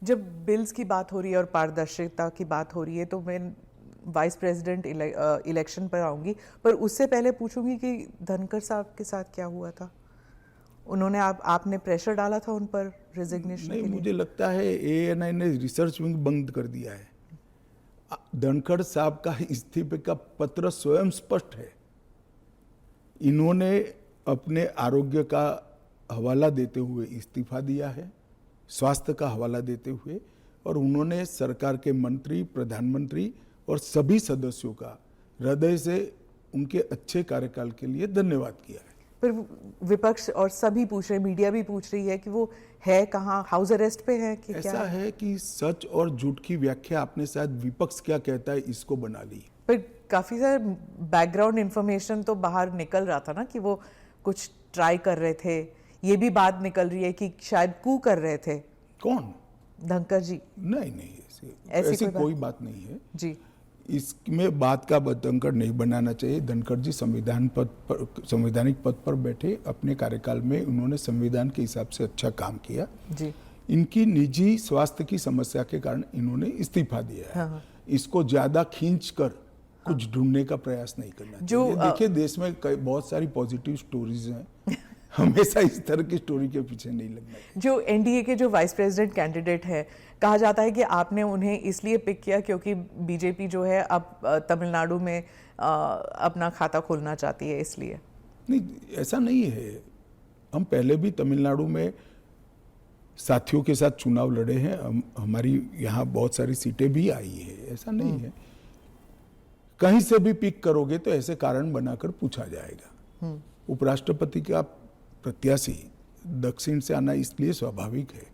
जब बिल्स की बात हो रही है और पारदर्शिता की बात हो रही है तो मैं वाइस प्रेसिडेंट इलेक्शन पर आऊंगी, पर उससे पहले पूछूंगी कि धनखड़ साहब के साथ क्या हुआ था। उन्होंने आपने प्रेशर डाला था उन पर रेजिग्नेशन के लिए? मुझे लगता है एएनआई ने रिसर्च विंग बंद कर दिया है। धनखड़ साहब का इस्तीफे का पत्र स्वयं स्पष्ट है। इन्होंने अपने आरोग्य का हवाला देते हुए इस्तीफा दिया है, स्वास्थ्य का हवाला देते हुए, और उन्होंने सरकार के मंत्री, प्रधानमंत्री और सभी सदस्यों का हृदय से उनके अच्छे कार्यकाल के लिए धन्यवाद किया है। पर विपक्ष और सभी पूछ रहे, मीडिया भी पूछ रही है कि वो है कहाँ, हाउस अरेस्ट पे है कि ऐसा क्या? है कि सच और झूठ की व्याख्या आपने शायद विपक्ष क्या कहता है इसको बना ली। पर काफी सारे बैकग्राउंड इंफॉर्मेशन तो बाहर निकल रहा था ना कि वो कुछ ट्राई कर रहे थे। ये भी बात निकल रही है कि शायद कू कर रहे थे। कौन? धनखड़ जी। नहीं, ऐसी कोई बात नहीं है जी। इसमें बात का बतंकर नहीं बनाना चाहिए। धनखड़ जी संवैधानिक पद पर बैठे, अपने कार्यकाल में उन्होंने संविधान के हिसाब से अच्छा काम किया जी। इनकी निजी स्वास्थ्य की समस्या के कारण इन्होंने इस्तीफा दिया है। हाँ। इसको ज्यादा खींच कर कुछ ढूंढने का प्रयास नहीं करना चाहिए। देखिए देश में बहुत सारी पॉजिटिव स्टोरीज हैं, हमेशा इस तरह की स्टोरी के पीछे नहीं लगना चाहिए। जो एनडीए के जो वाइस प्रेसिडेंट कैंडिडेट है, कहा जाता है कि आपने उन्हें इसलिए पिक किया क्योंकि बीजेपी जो है अब तमिलनाडु में अपना खाता खोलना चाहती है, इसलिए। नहीं, ऐसा नहीं है। हम पहले भी तमिलनाडु में साथियों के साथ चुनाव लड़े हैं, हमारी यहाँ बहुत सारी सीटें भी आई है, ऐसा नहीं है। कहीं से भी पिक करोगे तो ऐसे कारण बनाकर पूछा जाएगा। उपराष्ट्रपति का प्रत्याशी दक्षिण से आना इसलिए स्वाभाविक है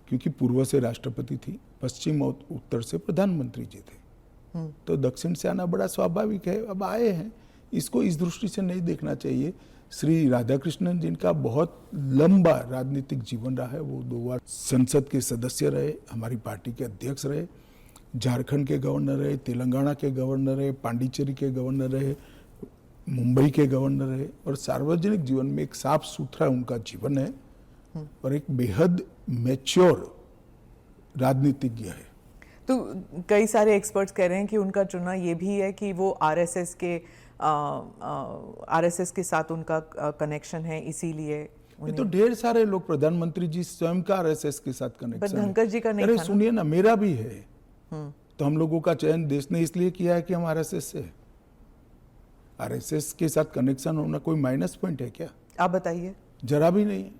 क्योंकि पूर्व से राष्ट्रपति थी, पश्चिम और उत्तर से प्रधानमंत्री जी थे, तो दक्षिण से आना बड़ा स्वाभाविक है। अब आए हैं, इसको इस दृष्टि से नहीं देखना चाहिए। श्री राधाकृष्णन जिनका बहुत लंबा राजनीतिक जीवन रहा है, वो 2 बार संसद के सदस्य रहे, हमारी पार्टी के अध्यक्ष रहे, झारखंड के गवर्नर रहे, तेलंगाना के गवर्नर रहे, पांडिचेरी के गवर्नर रहे, मुंबई के गवर्नर रहे, और सार्वजनिक जीवन में एक साफ सुथरा उनका जीवन है और एक बेहद मैच्योर राजनीतिज्ञ है। तो कई सारे एक्सपर्ट्स कह रहे हैं कि उनका चुनाव ये भी है कि वो आरएसएस के साथ उनका कनेक्शन है, इसीलिए ये तो ढेर सारे लोग, प्रधानमंत्री जी स्वयं का आरएसएस के साथ कनेक्शन है। धनखड़ जी का नहीं था ना? सुनिए ना, मेरा भी है। तो हम लोगों का चयन देश ने इसलिए किया है कि हम आरएसएस से, आरएसएस के साथ कनेक्शन होना कोई माइनस पॉइंट है क्या? आप बताइए। जरा भी नहीं है।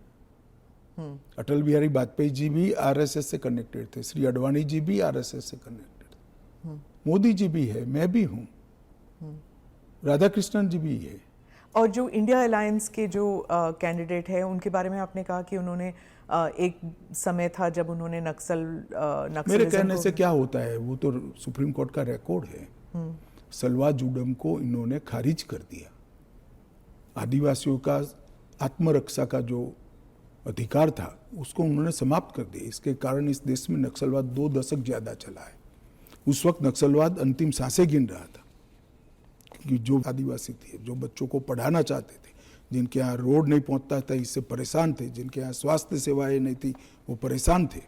अटल बिहारी वाजपेयी जी भी आरएसएस से कनेक्टेड थे, श्री अडवाणी जी भी आरएसएस से कनेक्टेड थे, मोदी जी भी है, मैं भी हूं, राधाकृष्णन जी भी है। और जो इंडिया अलायंस के जो कैंडिडेट है, उनके बारे में आपने कहा कि उन्होंने एक समय था जब उन्होंने मेरे कहने से क्या होता है, वो तो सुप्रीम कोर्ट का रिकॉर्ड है। सलवा जुडम को इन्होंने खारिज कर दिया। आदिवासियों का आत्मरक्षा का जो अधिकार था उसको उन्होंने समाप्त कर दिया। इसके कारण इस देश में नक्सलवाद 2 दशक ज्यादा चला है। उस वक्त नक्सलवाद अंतिम सांसें गिन रहा था क्योंकि जो आदिवासी थे, जो बच्चों को पढ़ाना चाहते थे, जिनके यहाँ रोड नहीं पहुंचता था, इससे परेशान थे, जिनके यहाँ स्वास्थ्य सेवाएं नहीं थी, वो परेशान थे।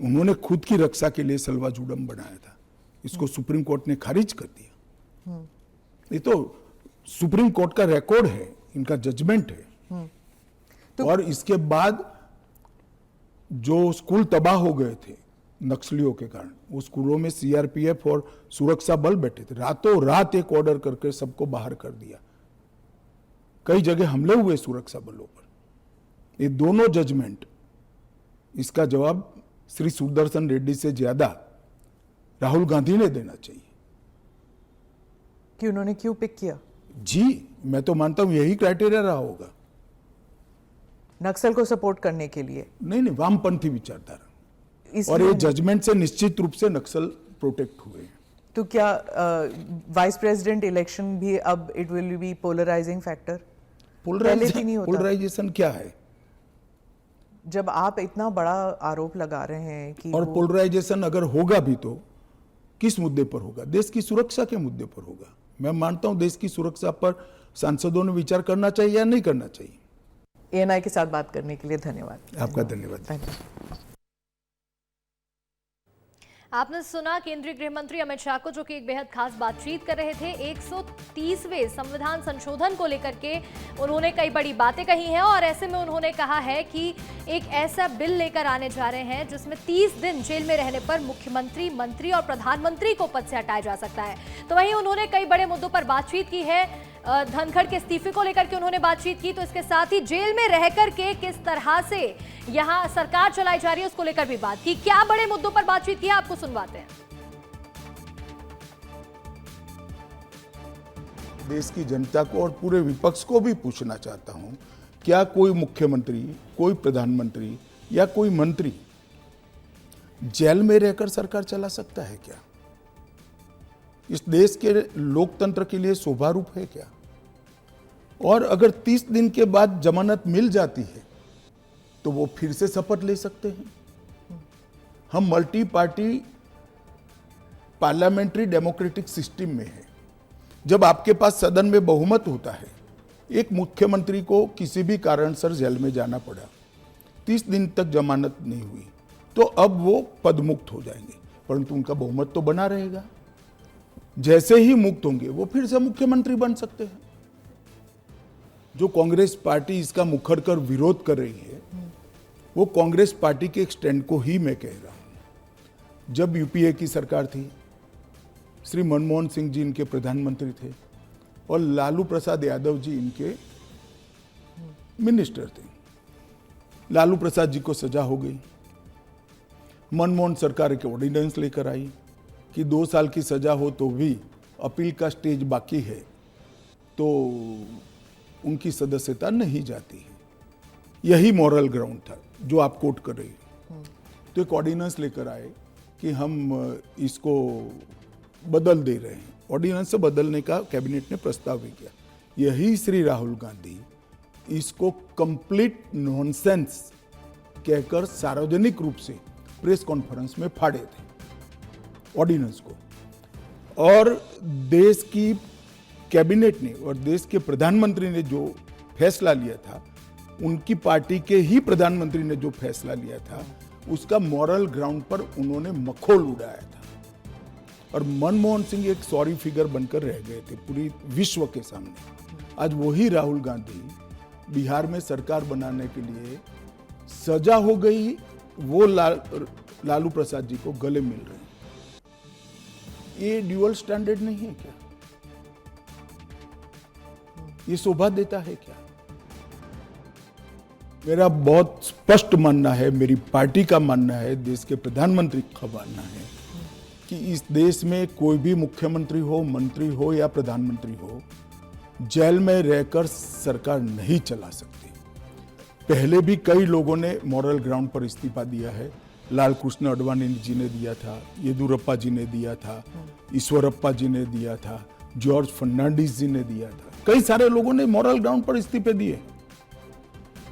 उन्होंने खुद की रक्षा के लिए सलवा जुडम बनाया था। इसको सुप्रीम कोर्ट ने खारिज कर दिया। ये तो सुप्रीम कोर्ट का रिकॉर्ड है, इनका जजमेंट है। और इसके बाद जो स्कूल तबाह हो गए थे नक्सलियों के कारण, वो स्कूलों में सीआरपीएफ और सुरक्षा बल बैठे थे, रातों रात एक ऑर्डर करके सबको बाहर कर दिया। कई जगह हमले हुए सुरक्षा बलों पर। ये दोनों जजमेंट, इसका जवाब श्री सुदर्शन रेड्डी से ज्यादा राहुल गांधी ने देना चाहिए कि उन्होंने क्यों पिक किया। जी, मैं तो मानता हूं यही क्राइटेरिया रहा होगा। नक्सल को सपोर्ट करने के लिए नहीं, वामपंथी विचारधारा, और ये जजमेंट से निश्चित रूप से नक्सल प्रोटेक्ट हुए हैं। तो क्या वाइस प्रेसिडेंट इलेक्शन भी अब it will be polarising factor? Polarisation क्या है? जब आप इतना बड़ा आरोप लगा रहे हैं कि और पोलराइजेशन अगर होगा भी तो किस मुद्दे पर होगा? देश की सुरक्षा के मुद्दे पर होगा। मैं मानता हूं देश की सुरक्षा पर सांसदों ने विचार करना चाहिए या नहीं करना चाहिए। एएनआई के साथ बात करने के लिए धन्यवाद। आपका धन्यवाद। आपने सुना केंद्रीय गृह मंत्री अमित शाह को, जो कि एक बेहद खास बातचीत कर रहे थे। 130वें संविधान संशोधन को लेकर के उन्होंने कई बड़ी बातें कही हैं और ऐसे में उन्होंने कहा है कि एक ऐसा बिल लेकर आने जा रहे हैं जिसमें 30 दिन जेल में रहने पर मुख्यमंत्री, मंत्री और प्रधानमंत्री को पद से हटाया जा सकता है। तो वहीं उन्होंने कई बड़े मुद्दों पर बातचीत की है। धनखड़ के इस्तीफे को लेकर के उन्होंने बातचीत की, तो इसके साथ ही जेल में रह करके किस तरह से यहां सरकार चलाई जा रही है उसको लेकर भी बात की। क्या बड़े मुद्दों पर बातचीत की, आपको सुनवाते हैं। देश की जनता को और पूरे विपक्ष को भी पूछना चाहता हूं, क्या कोई मुख्यमंत्री, कोई प्रधानमंत्री या कोई मंत्री जेल में रहकर सरकार चला सकता है क्या? इस देश के लोकतंत्र के लिए शोभा रूप है क्या? और अगर 30 दिन के बाद जमानत मिल जाती है तो वो फिर से शपथ ले सकते हैं। हम multi party parliamentary democratic system में है। जब आपके पास सदन में बहुमत होता है, एक मुख्यमंत्री को किसी भी कारणसर जेल में जाना पड़ा, 30 दिन तक जमानत नहीं हुई, तो अब वो पदमुक्त हो जाएंगे, परंतु उनका बहुमत तो बना रहेगा। जैसे ही मुक्त होंगे वो फिर से मुख्यमंत्री बन सकते हैं। जो कांग्रेस पार्टी इसका मुखर कर विरोध कर रही है, वो कांग्रेस पार्टी के एक स्टैंड को ही मैं कह रहा हूं। जब यूपीए की सरकार थी, श्री मनमोहन सिंह जी इनके प्रधानमंत्री थे और लालू प्रसाद यादव जी इनके मिनिस्टर थे। लालू प्रसाद जी को सजा हो गई। मनमोहन सरकार एक ऑर्डिनेंस लेकर आई कि 2 साल की सजा हो तो भी अपील का स्टेज बाकी है तो उनकी सदस्यता नहीं जाती है। यही मॉरल ग्राउंड था जो आप कोट कर रही हैं। तो एक ऑर्डिनेंस लेकर आए कि हम इसको बदल दे रहे हैं। ऑर्डिनेंस से बदलने का कैबिनेट ने प्रस्ताव भी किया। यही श्री राहुल गांधी इसको कंप्लीट नॉनसेंस कहकर सार्वजनिक रूप से प्रेस कॉन्फ्रेंस में फाड़े थे ऑर्डिनेंस को। और देश की कैबिनेट ने और देश के प्रधानमंत्री ने जो फैसला लिया था, उनकी पार्टी के ही प्रधानमंत्री ने जो फैसला लिया था, उसका मॉरल ग्राउंड पर उन्होंने मखौल उड़ाया था। और मनमोहन सिंह एक सॉरी फिगर बनकर रह गए थे पूरी विश्व के सामने। आज वही राहुल गांधी बिहार में सरकार बनाने के लिए सजा हो गई, वो लालू प्रसाद जी को गले मिल रहे हैं। ये ड्यूअल स्टैंडर्ड नहीं है क्या? ये शोभा देता है क्या? मेरा बहुत स्पष्ट मानना है, मेरी पार्टी का मानना है, देश के प्रधानमंत्री का मानना है कि इस देश में कोई भी मुख्यमंत्री हो, मंत्री हो या प्रधानमंत्री हो, जेल में रहकर सरकार नहीं चला सकती। पहले भी कई लोगों ने मॉरल ग्राउंड पर इस्तीफा दिया है। लाल कृष्ण आडवाणी जी ने दिया था, येदुरप्पा जी ने दिया था, ईश्वरप्पा जी ने दिया था, जॉर्ज फर्नांडिस जी ने दिया था। कई सारे लोगों ने मॉरल ग्राउंड पर इस्तीफे दिए।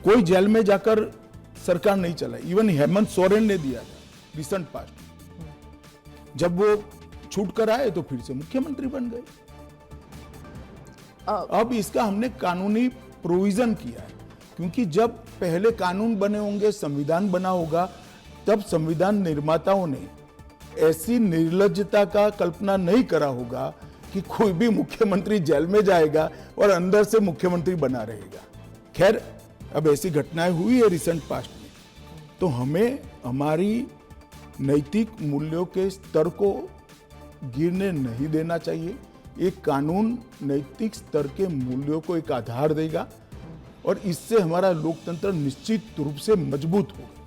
कोई जेल में जाकर सरकार नहीं चलाई। इवन हेमंत सोरेन ने दिया था रिसेंट पास्ट। जब वो छूट कर आए तो फिर से मुख्यमंत्री बन गए। अब इसका हमने कानूनी प्रोविजन किया है, क्योंकि जब पहले कानून बने होंगे, संविधान बना होगा, तब संविधान निर्माताओं ने ऐसी निर्लज्जता का कल्पना नहीं करा होगा कि कोई भी मुख्यमंत्री जेल में जाएगा और अंदर से मुख्यमंत्री बना रहेगा। खैर, अब ऐसी घटनाएं हुई है रिसेंट पास्ट में, तो हमें हमारी नैतिक मूल्यों के स्तर को गिरने नहीं देना चाहिए। एक कानून नैतिक स्तर के मूल्यों को एक आधार देगा और इससे हमारा लोकतंत्र निश्चित रूप से मजबूत होगा।